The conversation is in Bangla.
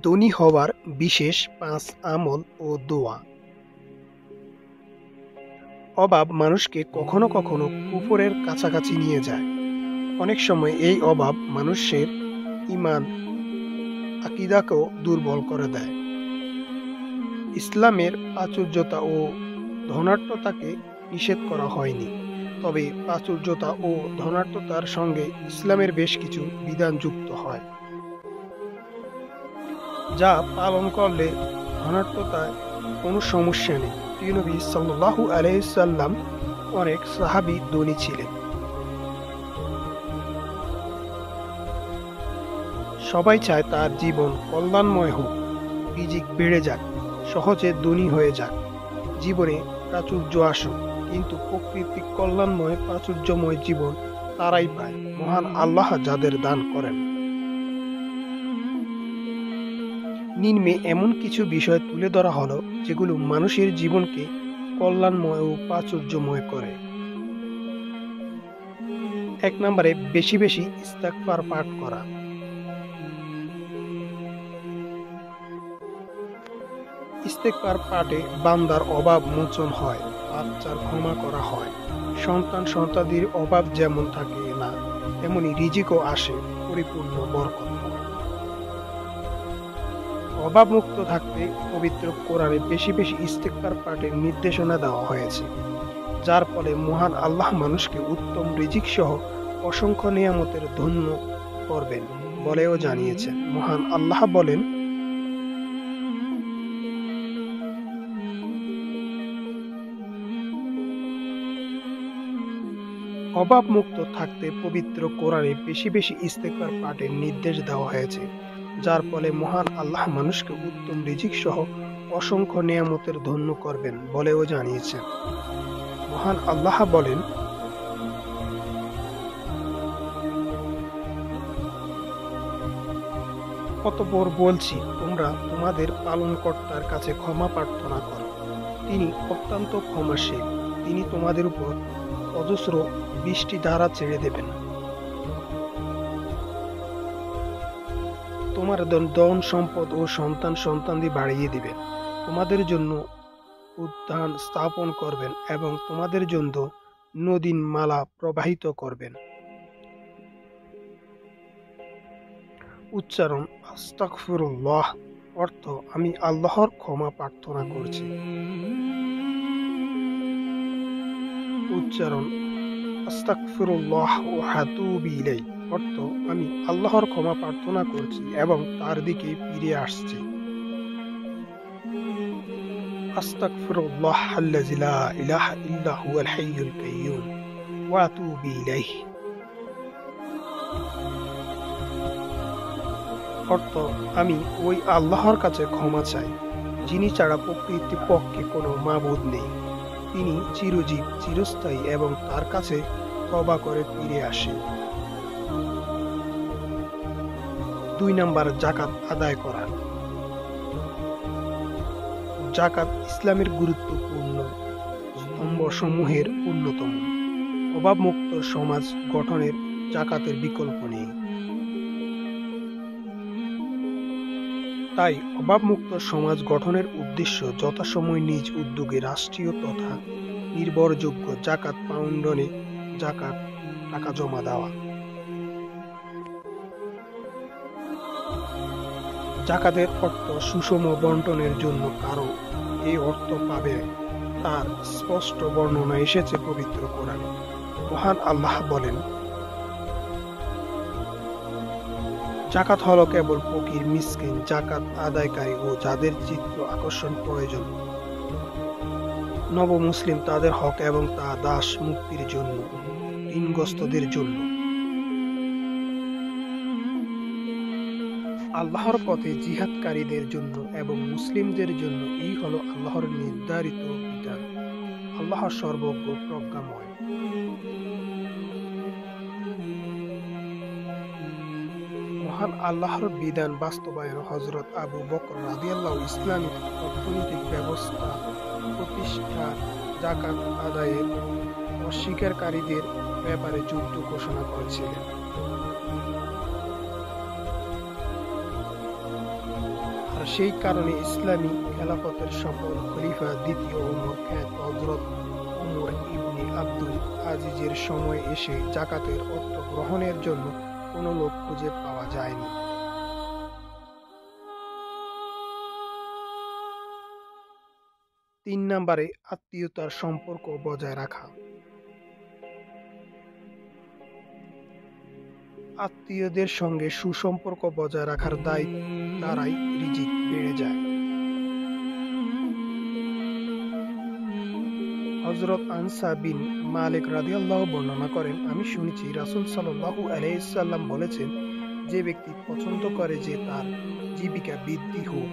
ধনী হওয়ার বিশেষ ৫ আমল ও দোয়া। অভাব মানুষকে কখনো কখনো কুফরের কাছাকাছি নিয়ে যায়। অনেক সময় এই অভাব মানুষের ঈমান, আকীদাকেও দুর্বল করে দেয়। ইসলামের প্রাচুর্যতা ও ধনাঢ্যতাকে নিষেধ করা হয়নি, তবে প্রাচুর্যতা ও ধনাঢ্যতার সঙ্গে ইসলামের বেশ কিছু বিধান যুক্ত হয়, যা পালন করলে ধনাঢ্যতায় কোনো সমস্যা নেই। প্রিয় নবী সাল্লাল্লাহু আলাইহি সাল্লাম অনেক সাহাবী ধনী ছিলেন। সবাই চায় তার জীবন কল্যাণময় হোক, রিজিক বেড়ে যাক, সহজে ধনী হয়ে যাক, জীবনে প্রাচুর্য আসুক। কিন্তু প্রকৃতিক কল্যাণময় প্রাচুর্যময় জীবন তারাই পায়, মহান আল্লাহ যাদের দান করেন। নিম্নে এমন কিছু বিষয় তুলে ধরা হলো যেগুলো মানুষের জীবনকে কল্যাণময় ও প্রাচুর্যময় করে। ১ নম্বরে বেশি বেশি ইস্তিগফার পাঠ করা। ইস্তিগফার পাঠে বান্দার অভাব মোচন হয়, পাপচার ক্ষমা করা হয়, সন্তানাদির অভাব যেমন থাকে না তেমনি রিজিকও আসে, পরিপূর্ণ বরকত হয়। অভাবমুক্ত থাকতে পবিত্র কোরআনে বেশি বেশি ইস্তিগফার পাঠের নির্দেশনা দেওয়া হয়েছে, যার ফলে মহান আল্লাহ মানুষকে উত্তম রিজিক সহ অসংখ্য নিয়ামতের ধন্য করবেন বলেও জানিয়েছেন। মহান আল্লাহ বলেন, অভাবমুক্ত থাকতে পবিত্র কোরআনে বেশি বেশি ইস্তিগফার পাঠের নির্দেশ দেওয়া হয়েছে, যার ফলে মহান আল্লাহ মানুষকে উত্তম রিজিক সহ অসংখ্য নিয়ামতের ধন্য করবেন বলেও জানিয়েছেন। মহান আল্লাহ বলেন, অতঃপর বলছি, তোমরা তোমাদের পালনকর্তার কাছে ক্ষমা প্রার্থনা করো, তিনি অত্যন্ত ক্ষমাশীল, তিনি তোমাদের উপর অজস্র বৃষ্টি ধারা ছেড়ে দেবেন, তোমার ধন সম্পদ ও সন্তানাদি বাড়িয়ে দিবেন, তোমাদের জন্য উদ্যান স্থাপন করবেন এবং তোমাদের জন্য নদীর মালা প্রবাহিত করবেন। উচ্চারণ আস্তাগফিরুল্লাহ, অর্থ আমি আল্লাহর ক্ষমা প্রার্থনা করছি। উচ্চারণ আস্তাগফিরুল্লাহ ওয়া আতুবু ইলাইহি, অর্থ আমি আল্লাহর ক্ষমা প্রার্থনা করছি এবং তার দিকে ফিরে আসছি। আস্তাগফিরুল্লাহ আল্লাযী লা ইলাহা ইল্লা হুয়াল হাইয়ুল কাইয়্যুম ওয়া আতুবু ইলাইহি, অর্থ আমি ওই আল্লাহর কাছে ক্ষমা চাই যিনি ছাড়া প্রকৃতপক্ষে কোনো মাবুদ নেই, তিনি চিরজীব, চিরস্থায়ী এবং তার কাছে তওবা করে ফিরে আসে। ২ নম্বর, যাকাত আদায় করা। যাকাত ইসলামের গুরুত্বপূর্ণ স্তম্ভসমূহের অন্যতম। অভাবমুক্ত সমাজ গঠনের যাকাতের বিকল্প নেই। তাই অভাবমুক্ত সমাজ গঠনের উদ্দেশ্য যথাসময়ে নিজ উদ্যোগে রাষ্ট্রীয় তথা নির্ভরযোগ্য যাকাত ফাউন্ডেশনে যাকাত টাকা জমা দেওয়া। যাকাতের অর্থ সুষম বন্টনের জন্য কারো এই অর্থ পাবে তার স্পষ্ট বর্ণনা এসেছে পবিত্র কোরআনে। মহান আল্লাহ বলেন, যাকাত হলো কেবল ফকির, মিসকিন, যাকাত আদায়কারী ও যাদের চিত্ত আকর্ষণ প্রয়োজন, নব মুসলিম তাদের হক এবং তা দাস মুক্তির জন্য, ঋণগ্রস্তদের জন্য, আল্লাহর পথে জিহাদকারীদের জন্য এবং মুসলিমদের জন্য। এই হলো আল্লাহর নির্ধারিত বিধান। আল্লাহ সর্বজ্ঞ, প্রজ্ঞাময়। মহান আল্লাহর বিধান বাস্তবায়ন হযরত আবু বকর রাদিয়াল্লাহু ইসলামিক অর্থনৈতিক ব্যবস্থা প্রতিষ্ঠা, যাকাত আদায়ের অস্বীকারীদের ব্যাপারে যুদ্ধ ঘোষণা করেছিলেন। সেই কারণে ইসলামী খেলাফতের সফল খলিফা দ্বিতীয় ওমর খ্যাত হযরত ওমর ইবনে আব্দুল আজিজের সময় এসে যাকাতের অর্থ গ্রহণের জন্য কোনো লোক খুঁজে পাওয়া যায়নি। ৩ নম্বরে আত্মীয়তার সম্পর্ক বজায় রাখা। আত্মীয়দের সঙ্গে সুসম্পর্ক বজায় রাখার দ্বারাই রিজিক বেড়ে যায়। হযরত আনসা বিন মালিক রাদিয়াল্লাহু বর্ণনা করেন, আমি শুনেছি রাসূল সাল্লাল্লাহু আলাইহি সাল্লাম বলেছেন, যে ব্যক্তি পছন্দ করে যে তার জীবিকা বৃদ্ধি হোক